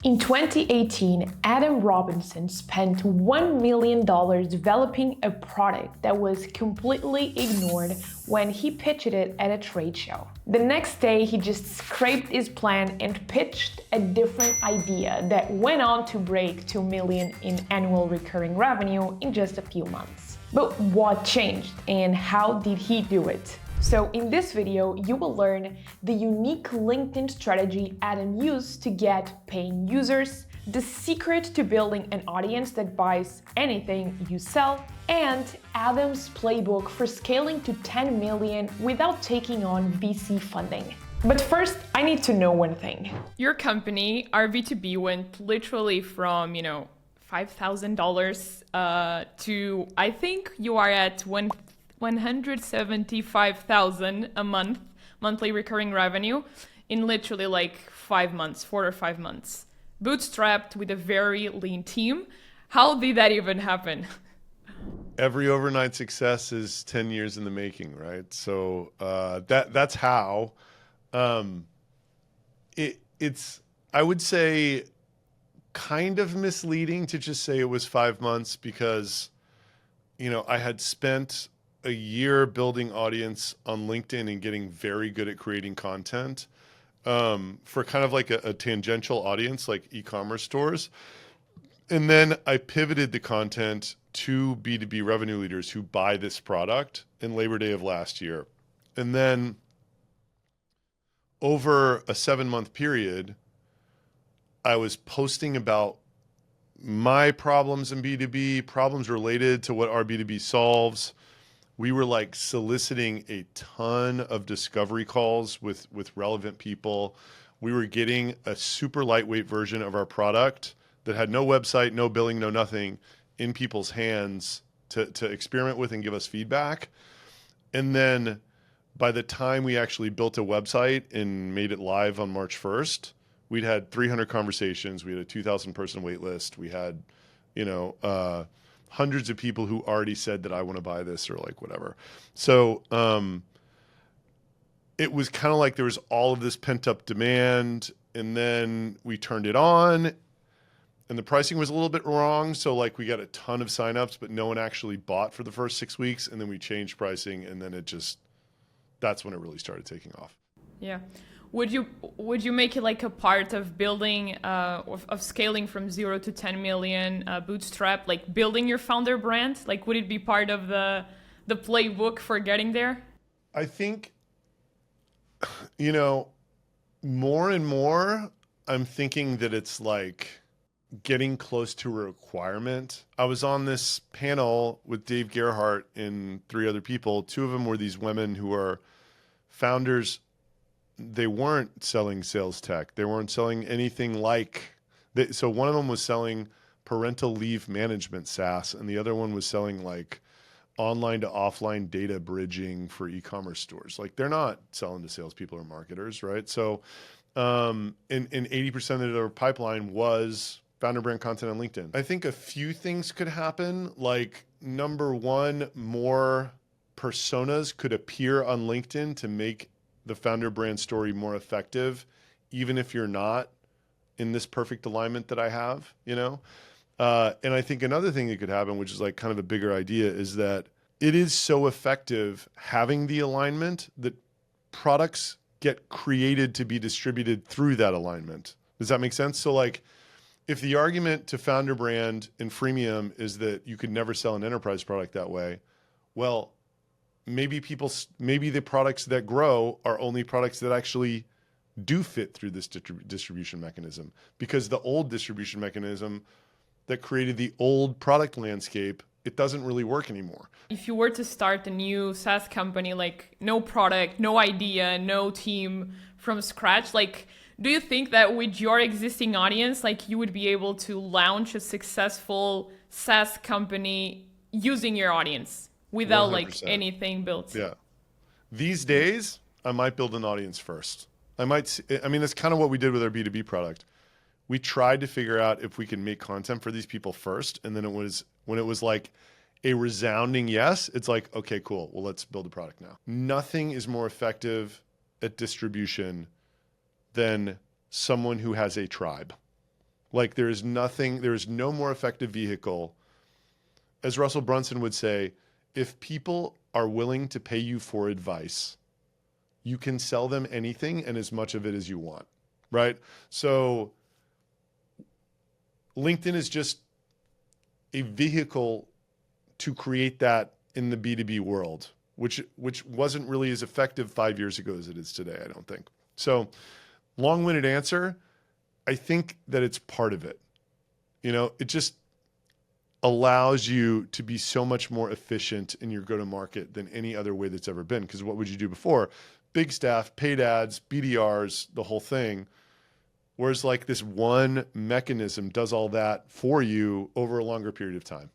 In 2018, Adam Robinson spent $1 million developing a product that was completely ignored when he pitched it at a trade show. The next day, he just scrapped his plan and pitched a different idea that went on to break $2 million in annual recurring revenue in just a few months. But what changed and how did he do it? So in this video, you will learn the unique LinkedIn strategy Adam used to get paying users, the secret to building an audience that buys anything you sell, and Adam's playbook for scaling to 10 million without taking on VC funding. But first, I need to know one thing. Your company, RB2B, went literally from, $5,000 to, I think you are at 175,000 a month, monthly recurring revenue in literally like 5 months, 4 or 5 months. Bootstrapped with a very lean team. How did that even happen? Every overnight success is 10 years in the making, right? So that's how. It's, I would say, kind of misleading to just say it was 5 months because, I had spent a year building audience on LinkedIn and getting very good at creating content for kind of like a tangential audience like e-commerce stores. And then I pivoted the content to B2B revenue leaders who buy this product in Labor Day of last year. And then over a 7-month period, I was posting about my problems in B2B, problems related to what our B2B solves. We were like soliciting a ton of discovery calls with relevant people. We were getting a super lightweight version of our product that had no website, no billing, no nothing in people's hands to experiment with and give us feedback. And then by the time we actually built a website and made it live on March 1st, we'd had 300 conversations. We had a 2,000 person wait list. We had, hundreds of people who already said that I want to buy this or like whatever. So it was kind of like there was all of this pent up demand, and then we turned it on and the pricing was a little bit wrong. So like we got a ton of signups, but no one actually bought for the first 6 weeks. And then we changed pricing, and then that's when it really started taking off. Yeah. Would you make it like a part of building, of scaling from 0 to 10 million bootstrap, like building your founder brand? Like, would it be part of the playbook for getting there? I think, more and more, I'm thinking that it's like getting close to a requirement. I was on this panel with Dave Gerhardt and 3 other people. 2 of them were these women who are founders. They weren't selling sales tech. They weren't selling anything like that. So one of them was selling parental leave management SaaS, and the other one was selling like online to offline data bridging for e-commerce stores. Like they're not selling to salespeople or marketers, right? So, and 80% of their pipeline was founder brand content on LinkedIn. I think a few things could happen. Like number one, more personas could appear on LinkedIn to make the founder brand story more effective, even if you're not in this perfect alignment that I have, and I think another thing that could happen, which is like kind of a bigger idea, is that it is so effective having the alignment that products get created to be distributed through that alignment. Does that make sense? So like if the argument to founder brand and freemium is that you could never sell an enterprise product that way, well, maybe the products that grow are only products that actually do fit through this distribution mechanism, because the old distribution mechanism that created the old product landscape, it doesn't really work anymore. If you were to start a new SaaS company, like no product, no idea, no team from scratch, like do you think that with your existing audience, like you would be able to launch a successful SaaS company using your audience? Without 100%. like anything built. Yeah. These days, I might build an audience first. That's kind of what we did with our B2B product. We tried to figure out if we can make content for these people first. And then when it was like a resounding yes, it's like, okay, cool. Well, let's build a product now. Nothing is more effective at distribution than someone who has a tribe. Like there is no more effective vehicle. As Russell Brunson would say, if people are willing to pay you for advice, you can sell them anything and as much of it as you want, right? So LinkedIn is just a vehicle to create that in the B2B world, which wasn't really as effective 5 years ago as it is today, I don't think. So long-winded answer, I think that it's part of it. It just allows you to be so much more efficient in your go-to-market than any other way that's ever been. Because what would you do before? Big staff, paid ads, BDRs, the whole thing. Whereas like this one mechanism does all that for you over a longer period of time,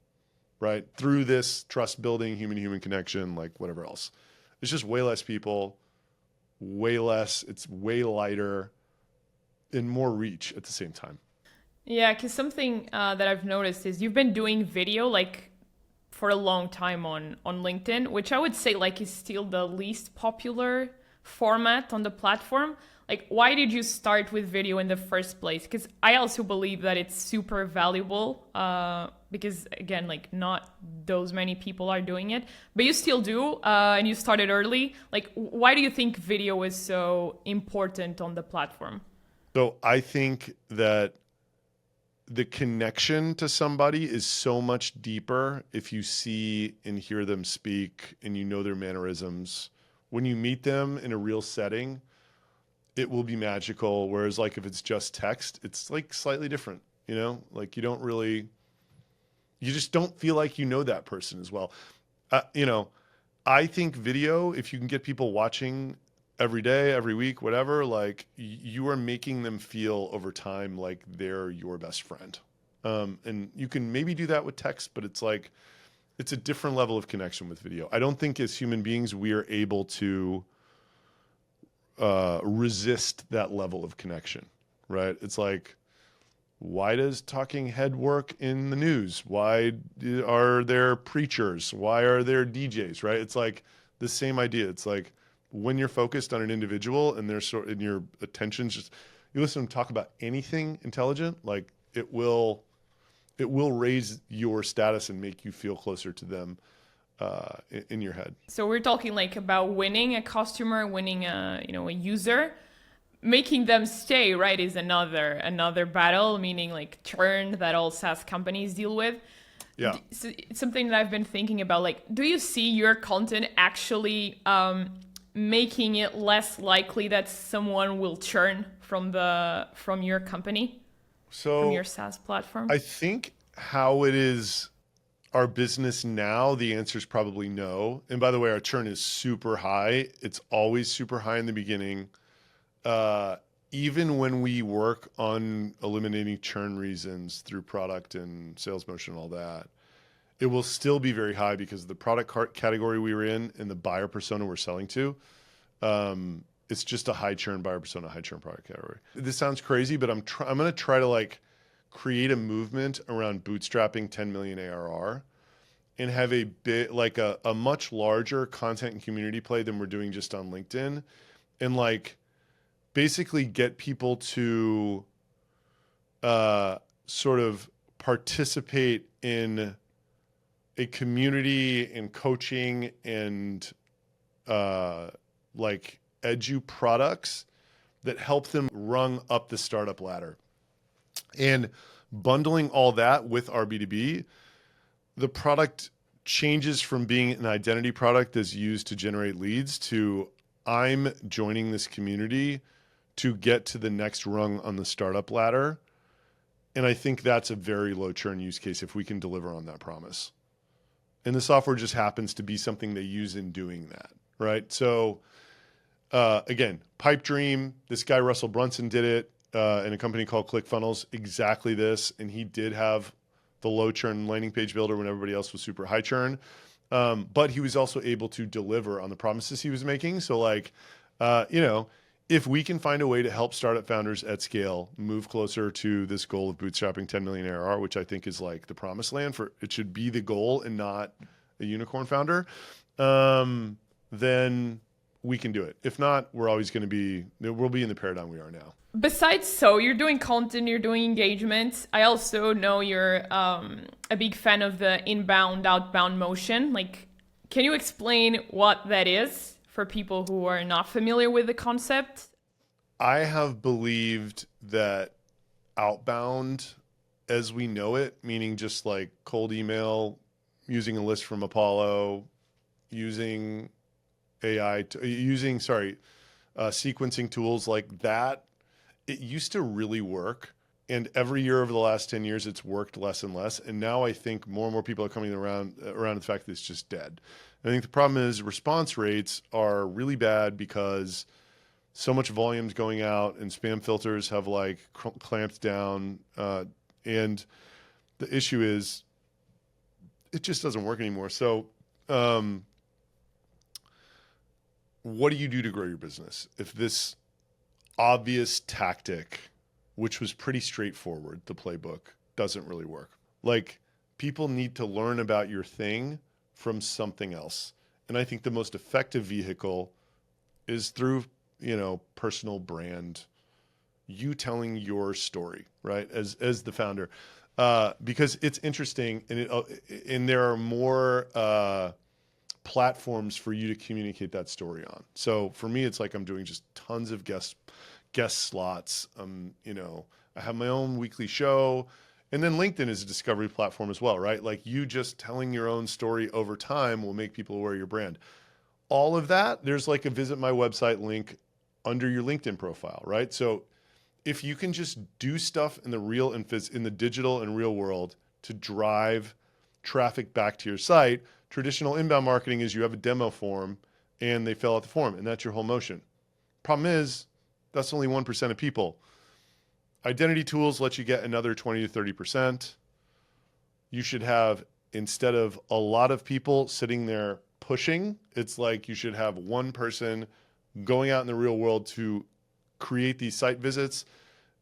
right? Through this trust building, human-human connection, like whatever else. It's just way less people, way less, it's way lighter, and more reach at the same time. Yeah, because something that I've noticed is you've been doing video like for a long time on LinkedIn, which I would say like is still the least popular format on the platform. Like, why did you start with video in the first place? Because I also believe that it's super valuable because, again, like not those many people are doing it, but you still do, and you started early. Like, why do you think video is so important on the platform? So I think that the connection to somebody is so much deeper if you see and hear them speak and you know their mannerisms. When you meet them in a real setting, it will be magical. Whereas like if it's just text, it's like slightly different, like you just don't feel like you know that person as well. I think video, if you can get people watching every day, every week, whatever, like you are making them feel over time like they're your best friend. And you can maybe do that with text, but it's like, it's a different level of connection with video. I don't think as human beings, we are able to resist that level of connection, right? It's like, why does talking head work in the news? Why are there preachers? Why are there DJs, right? It's like the same idea. It's like when you're focused on an individual and and your attention's just, you listen to them talk about anything intelligent, like it will raise your status and make you feel closer to them in your head. So we're talking like about winning a customer, winning a user, making them stay, right, is another battle, meaning like churn that all SaaS companies deal with. Yeah. So it's something that I've been thinking about. Like, do you see your content actually making it less likely that someone will churn from your company, from your SaaS platform? I think how it is our business now, the answer is probably no. And by the way, our churn is super high. It's always super high in the beginning. Even when we work on eliminating churn reasons through product and sales motion and all that, it will still be very high because of the product category we were in and the buyer persona we're selling to. It's just a high churn buyer persona, high churn product category. This sounds crazy, but I'm going to try to like create a movement around bootstrapping 10 million ARR and have a bit like a much larger content and community play than we're doing just on LinkedIn, and like basically get people to sort of participate in a community and coaching and like edu products that help them rung up the startup ladder. And bundling all that with our B2B, the product changes from being an identity product that's used to generate leads to I'm joining this community to get to the next rung on the startup ladder. And I think that's a very low churn use case if we can deliver on that promise. And the software just happens to be something they use in doing that, right? So again, pipe dream, this guy Russell Brunson did it in a company called ClickFunnels, exactly this. And he did have the low churn landing page builder when everybody else was super high churn. But he was also able to deliver on the promises he was making. So like, if we can find a way to help startup founders at scale move closer to this goal of bootstrapping 10 million ARR, which I think is like the promised land for, it should be the goal and not a unicorn founder, then we can do it. If not, we'll be in the paradigm we are now. Besides, so you're doing content, you're doing engagement. I also know you're a big fan of the inbound, outbound motion. Like, can you explain what that is for people who are not familiar with the concept? I have believed that outbound, as we know it, meaning just like cold email, using a list from Apollo, using sequencing tools like that, it used to really work. And every year over the last 10 years, it's worked less and less. And now I think more and more people are coming around the fact that it's just dead. And I think the problem is response rates are really bad because so much volume's going out and spam filters have like clamped down. And the issue is it just doesn't work anymore. So what do you do to grow your business if this obvious tactic, which was pretty straightforward, the playbook, doesn't really work? Like, people need to learn about your thing from something else. And I think the most effective vehicle is through, personal brand, you telling your story, right? As the founder, because it's interesting and there are more platforms for you to communicate that story on. So for me, it's like I'm doing just tons of guest slots. I have my own weekly show, and then LinkedIn is a discovery platform as well, right? Like, you just telling your own story over time will make people aware of your brand. All of that, there's like a visit my website link under your LinkedIn profile, right? So if you can just do stuff in the digital and real world to drive traffic back to your site, traditional inbound marketing is you have a demo form and they fill out the form, and that's your whole motion. Problem is, that's only 1% of people. Identity tools let you get another 20 to 30%. You should have, instead of a lot of people sitting there pushing, it's like you should have one person going out in the real world to create these site visits,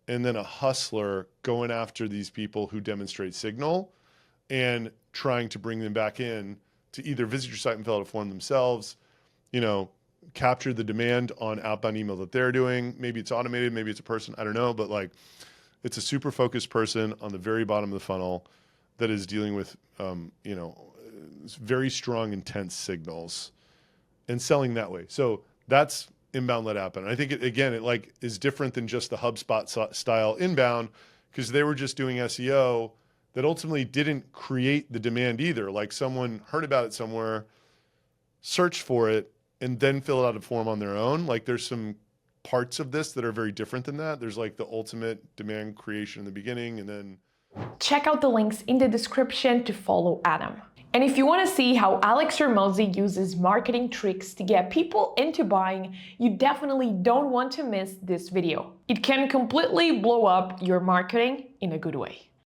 and then a hustler going after these people who demonstrate signal and trying to bring them back in to either visit your site and fill out a form themselves, capture the demand on outbound email that they're doing. Maybe it's automated, maybe it's a person, I don't know, but like, it's a super focused person on the very bottom of the funnel that is dealing with, very strong, intense signals and selling that way. So that's inbound led outbound. I think it is different than just the HubSpot style inbound, because they were just doing SEO that ultimately didn't create the demand either. Like, someone heard about it somewhere, searched for it, and then fill out a form on their own. Like, there's some parts of this that are very different than that. There's like the ultimate demand creation in the beginning, and then... Check out the links in the description to follow Adam. And if you want to see how Alex Hormozi uses marketing tricks to get people into buying, you definitely don't want to miss this video. It can completely blow up your marketing in a good way.